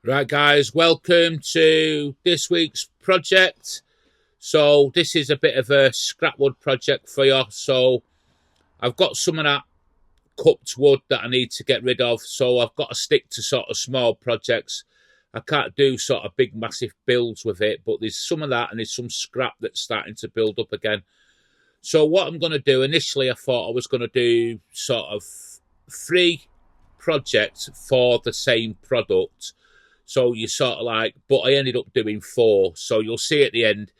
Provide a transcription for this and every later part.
Right, guys, welcome to this week's project. So this is a bit of a scrap wood project for you. So I've got some of that cupped wood that I need to get rid of. So I've got to stick to sort of small projects. I can't do sort of big, massive builds with it, but there's some of that and there's some scrap that's starting to build up again. So what I'm going to do, initially I thought I was going to do sort of 3 projects for the same product. So you sort of like, but I ended up doing 4. So you'll see at the end,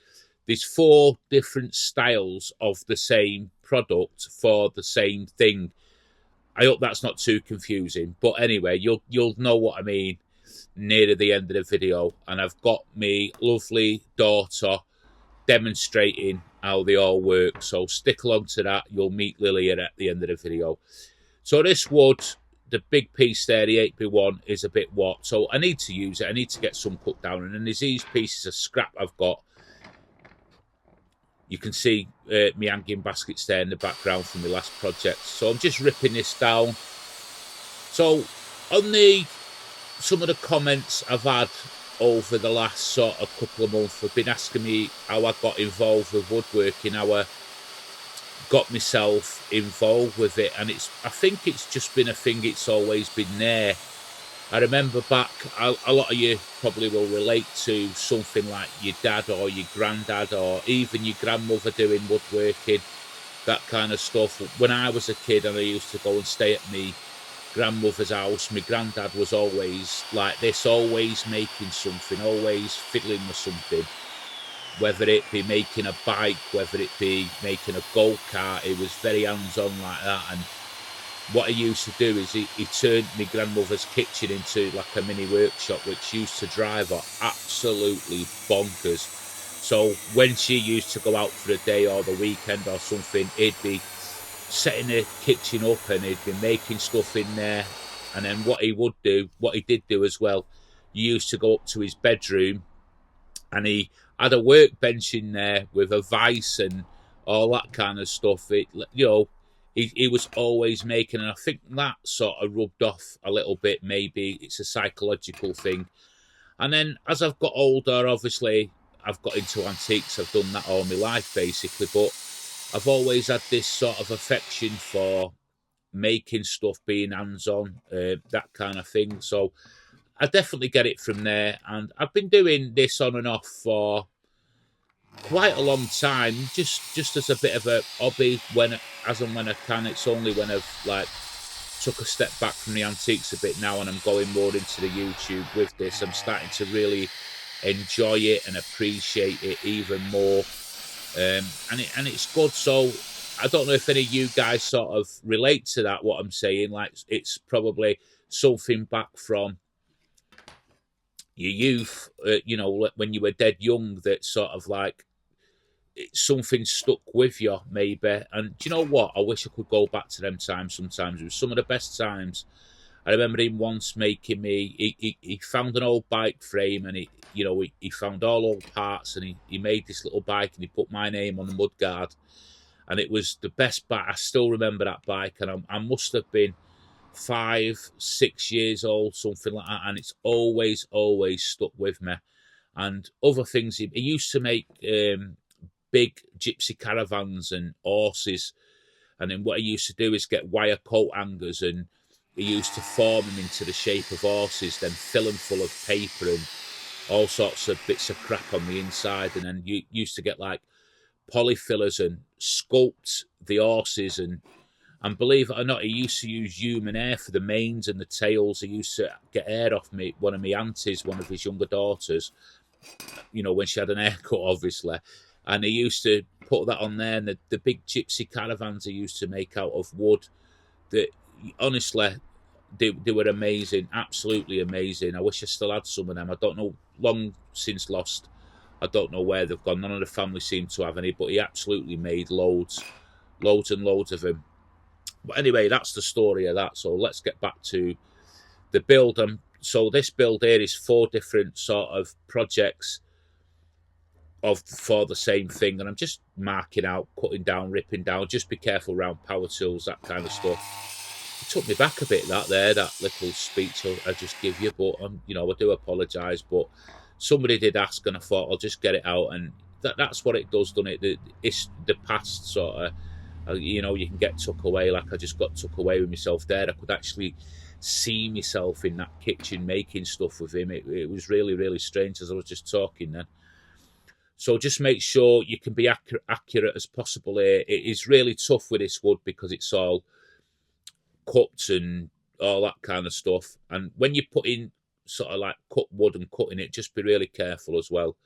there's 4 different styles of the same product for the same thing. I hope that's not too confusing. But anyway, you'll know what I mean near the end of the video. And I've got me lovely daughter demonstrating how they all work. So stick along to that. You'll meet Lily at the end of the video. So this wood, the big piece there, the 8x1, is a bit what, so I need to use it. I need to get some cut down, and then there's these pieces of scrap I've got. You can see me hanging baskets there in the background from my last project. So I'm just ripping this down. So on some of the comments I've had over the last sort of couple of months have been asking me how I got involved with woodworking, how I got myself involved with it, and I think it's just been a thing. It's always been there. I remember back, a lot of you probably will relate to something like your dad or your granddad or even your grandmother doing woodworking, that kind of stuff. When I was a kid and I used to go and stay at my grandmother's house, my granddad was always like this, always making something, always fiddling with something. Whether it be making a bike, whether it be making a go-kart, it was very hands-on like that. And what he used to do is he turned my grandmother's kitchen into like a mini workshop, which used to drive her absolutely bonkers. So when she used to go out for a day or the weekend or something, he'd be setting the kitchen up and he'd be making stuff in there. And then what he did do as well, he used to go up to his bedroom and he had a workbench in there with a vice and all that kind of stuff. He was always making, and I think that sort of rubbed off a little bit. Maybe it's a psychological thing. And then as I've got older, obviously I've got into antiques. I've done that all my life basically, but I've always had this sort of affection for making stuff, being hands-on, that kind of thing. So I definitely get it from there, and I've been doing this on and off for quite a long time, just as a bit of a hobby, as and when I can. It's only when I've like took a step back from the antiques a bit now and I'm going more into the YouTube with this. I'm starting to really enjoy it and appreciate it even more, and it's good. So I don't know if any of you guys sort of relate to that, what I'm saying. Like, it's probably something back from your youth, when you were dead young, that sort of like something stuck with you, maybe. And do you know what? I wish I could go back to them times sometimes. It was some of the best times. I remember him once making me, he found an old bike frame and he found all old parts and he made this little bike and he put my name on the mudguard. And it was the best bike. I still remember that bike, and I must have been 5, 6 years old, something like that, and it's always stuck with me. And other things, he used to make big gypsy caravans and horses, and then what he used to do is get wire coat hangers, and he used to form them into the shape of horses, then fill them full of paper and all sorts of bits of crap on the inside, and then you used to get like polyfillers and sculpt the horses. And believe it or not, he used to use human hair for the manes and the tails. He used to get hair off one of my aunties, one of his younger daughters, when she had an haircut, obviously. And he used to put that on there. And the big gypsy caravans he used to make out of wood, that honestly, they were amazing, absolutely amazing. I wish I still had some of them. I don't know, long since lost. I don't know where they've gone. None of the family seemed to have any, but he absolutely made loads and loads of them. But anyway, that's the story of that. So let's get back to the build. So this build here is 4 different sort of projects for the same thing, and I'm just marking out, cutting down, ripping down. Just be careful around power tools, that kind of stuff. took me back a bit, that little speech I just give you, but you know, I do apologise, but somebody did ask and I thought I'll just get it out, and that's what it does, doesn't it? It's the past sort of, you know, you can get tuck away. Like I just got tuck away with myself there. I could actually see myself in that kitchen making stuff with him. It was really, really strange as I was just talking then. So just make sure you can be accurate as possible here. It is really tough with this wood because it's all cut and all that kind of stuff. And when you put in sort of like cut wood and cutting it, just be really careful as well,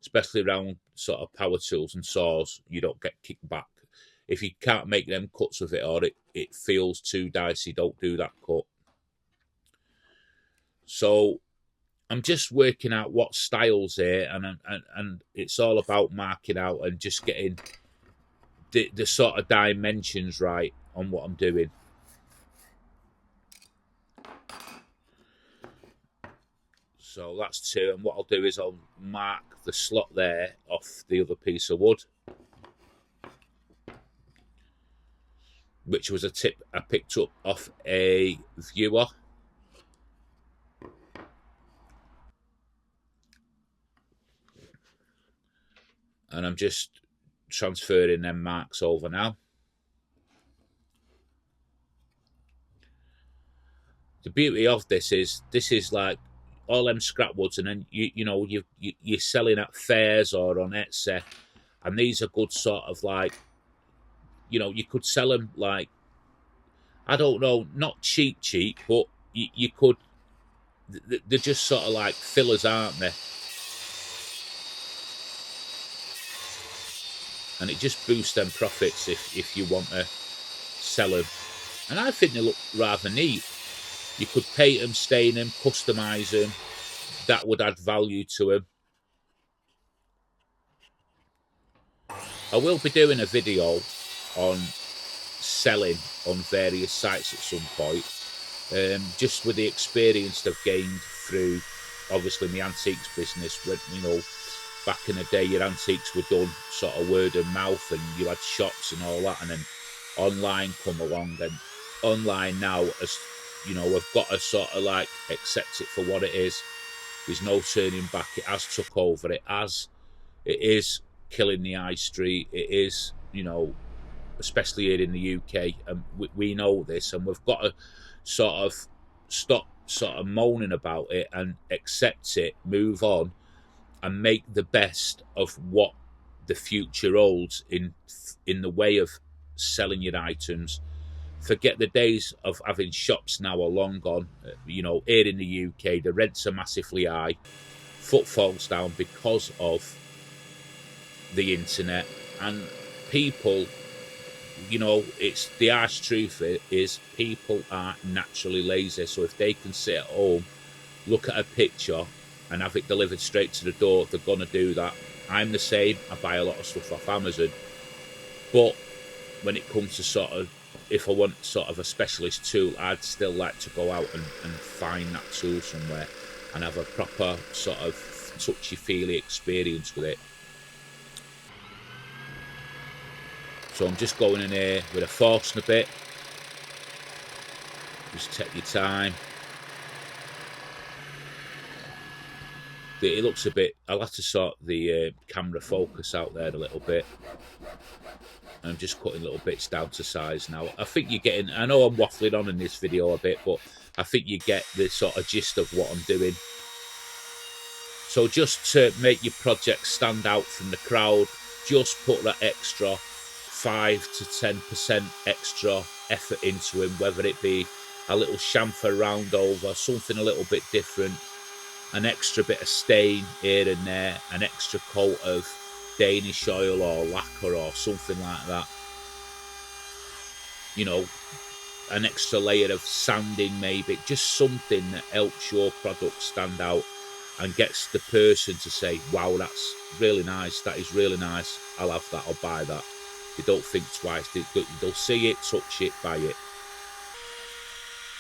especially around sort of power tools and saws. You don't get kicked back. If you can't make them cuts with it, or it feels too dicey, don't do that cut. So I'm just working out what styles here, and it's all about marking out and just getting the sort of dimensions right on what I'm doing. So that's 2, and what I'll do is I'll mark the slot there off the other piece of wood, which was a tip I picked up off a viewer. And I'm just transferring them marks over now. The beauty of this is like all them scrap woods, and then you know you're selling at fairs or on Etsy, and these are good sort of like, you know, you could sell them like, I don't know, not cheap, but you could. They're just sort of like fillers, aren't they? And it just boosts them profits if you want to sell them. And I think they look rather neat. You could paint them, stain them, customise them. That would add value to them. I will be doing a video on selling on various sites at some point, just with the experience I've gained through, obviously, my antiques business. When, you know, back in the day, your antiques were done sort of word of mouth, and you had shops and all that, and then online come along, and online now, as you know, I've got to sort of like accept it for what it is. There's no turning back. It has took over. It is killing the high street. It is, you know, especially here in the UK, and we know this, and we've got to sort of stop sort of moaning about it and accept it, move on, and make the best of what the future holds in the way of selling your items. Forget the days of having shops now are long gone. You know, here in the UK, the rents are massively high. Footfall's down because of the internet. And people, you know, it's the harsh truth is people are naturally lazy. So if they can sit at home, look at a picture and have it delivered straight to the door, they're going to do that. I'm the same. I buy a lot of stuff off Amazon. But when it comes to sort of, if I want sort of a specialist tool, I'd still like to go out and find that tool somewhere and have a proper sort of touchy-feely experience with it. So I'm just going in here with a force and a bit. Just take your time. It looks a bit, I'll have to sort the camera focus out there a little bit. I'm just cutting little bits down to size now. I think you're getting, I know I'm waffling on in this video a bit, but I think you get the sort of gist of what I'm doing. So just to make your project stand out from the crowd, just put that extra 5 to 10% extra effort into him, whether it be a little chamfer round over, something a little bit different, an extra bit of stain here and there, an extra coat of Danish oil or lacquer or something like that. You know, an extra layer of sanding maybe, just something that helps your product stand out and gets the person to say, wow, that's really nice, that is really nice, I'll have that, I'll buy that. They don't think twice, they'll see it, touch it, buy it.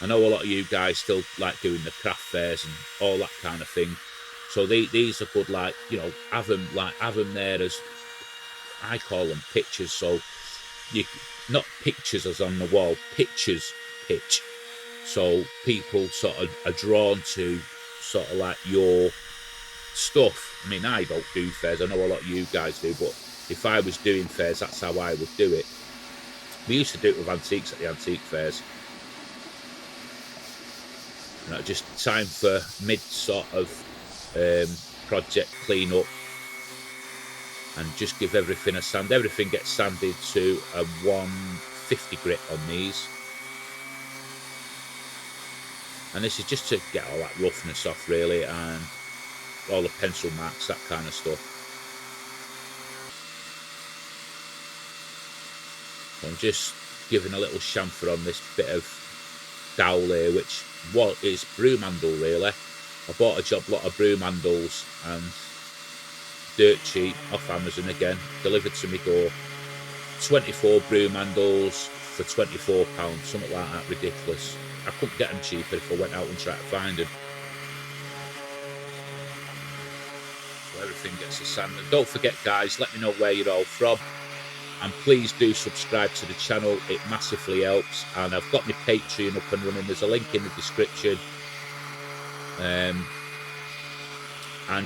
I know a lot of you guys still like doing the craft fairs and all that kind of thing. So these are good, like, you know, have them there as, I call them pictures. So you, not pictures as on the wall, pictures, pitch. So people sort of are drawn to sort of like your stuff. I mean, I don't do fairs. I know a lot of you guys do, but if I was doing fairs, that's how I would do it. We used to do it with antiques at the antique fairs. And just time for mid sort of project clean up and just give everything a sand. Everything gets sanded to a 150 grit on these. And this is just to get all that roughness off really, and all the pencil marks, that kind of stuff. So I'm just giving a little chamfer on this bit of dowel here, which is broom handle really. I bought a lot of broom handles and dirt cheap off Amazon again, delivered to me door. 24 broom handles for £24, something like that, ridiculous. I couldn't get them cheaper if I went out and tried to find them. So everything gets a sand. And don't forget guys, let me know where you're all from. And please do subscribe to the channel, it massively helps. And I've got my Patreon up and running, there's a link in the description. And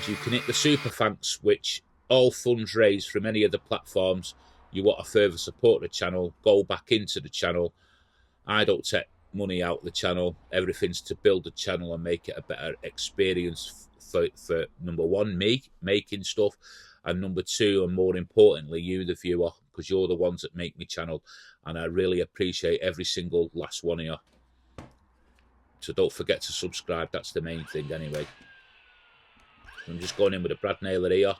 you can hit the super thanks, which all funds raised from any of the platforms you want to further support the channel, go back into the channel. I don't take money out of the channel, everything's to build the channel and make it a better experience for number one, me making stuff, and number two, and more importantly, you the viewer, because you're the ones that make my channel, and I really appreciate every single last one of you. So don't forget to subscribe, that's the main thing anyway. I'm just going in with a brad nailer here.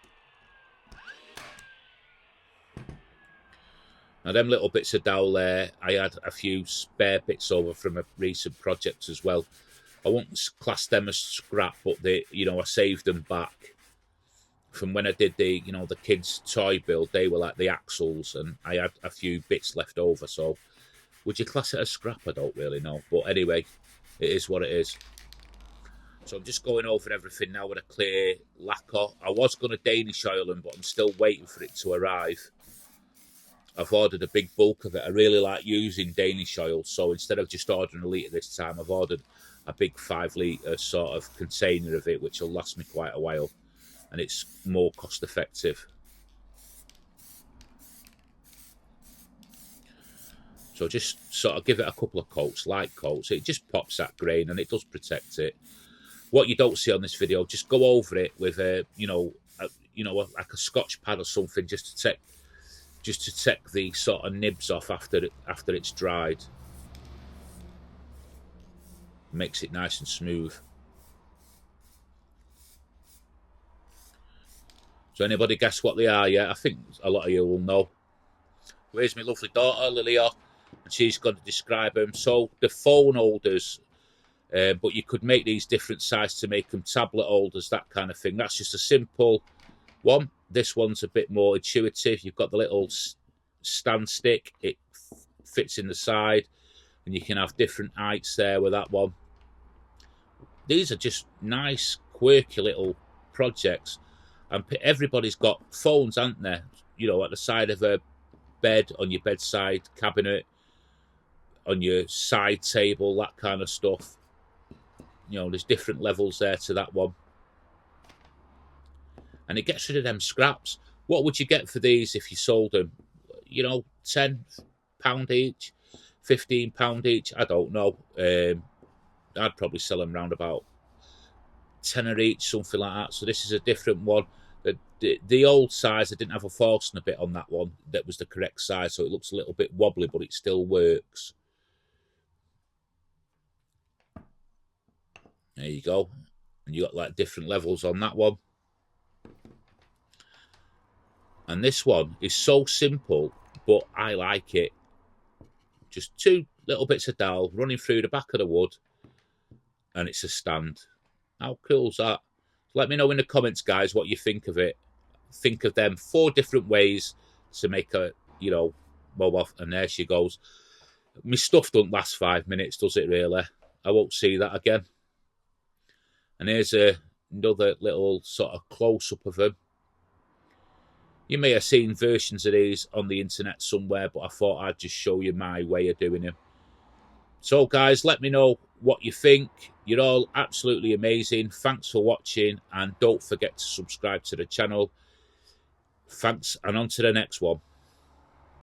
Now them little bits of dowel there, I had a few spare bits over from a recent project as well. I won't class them as scrap, but they, you know, I saved them back from when I did the, you know, the kids' toy build. They were like the axles, and I had a few bits left over. So would you class it as scrap? I don't really know, but anyway, it is what it is. So I'm just going over everything now with a clear lacquer. I was going to Danish oil them, but I'm still waiting for it to arrive. I've ordered a big bulk of it. I really like using Danish oil, so instead of just ordering a litre this time, I've ordered a big 5 litre sort of container of it, which will last me quite a while, and it's more cost effective. So just sort of give it a couple of coats, light coats. It just pops that grain and it does protect it. What you don't see on this video, just go over it with a, like a Scotch pad or something, just to take the sort of nibs off after it's dried. Makes it nice and smooth. So anybody guess what they are yet? I think a lot of you will know. Where's my lovely daughter, Lilia? And she's going to describe them. So the phone holders, but you could make these different sizes to make them tablet holders, that kind of thing. That's just a simple one. This one's a bit more intuitive. You've got the little stand stick. It fits in the side, and you can have different heights there with that one. These are just nice, quirky little projects. And everybody's got phones, aren't they? You know, at the side of a bed, on your bedside cabinet, on your side table, that kind of stuff. You know, there's different levels there to that one. And it gets rid of them scraps. What would you get for these if you sold them? You know, £10 each, £15 each, I don't know. I'd probably sell them round about £10 each, something like that. So this is a different one. The old size, I didn't have a Forstner bit on that one. That was the correct size, so it looks a little bit wobbly, but it still works. There you go. And you got like different levels on that one. And this one is so simple, but I like it. Just 2 little bits of dowel running through the back of the wood, and it's a stand. How cool's that? Let me know in the comments, guys, what you think of it. Think of them 4 different ways to make a, you know, well, and there she goes. My stuff don't last 5 minutes, does it really? I won't see that again. And here's another little sort of close-up of them. You may have seen versions of these on the internet somewhere, but I thought I'd just show you my way of doing them. So guys, let me know what you think. You're all absolutely amazing. Thanks for watching, and don't forget to subscribe to the channel. Thanks, and on to the next one.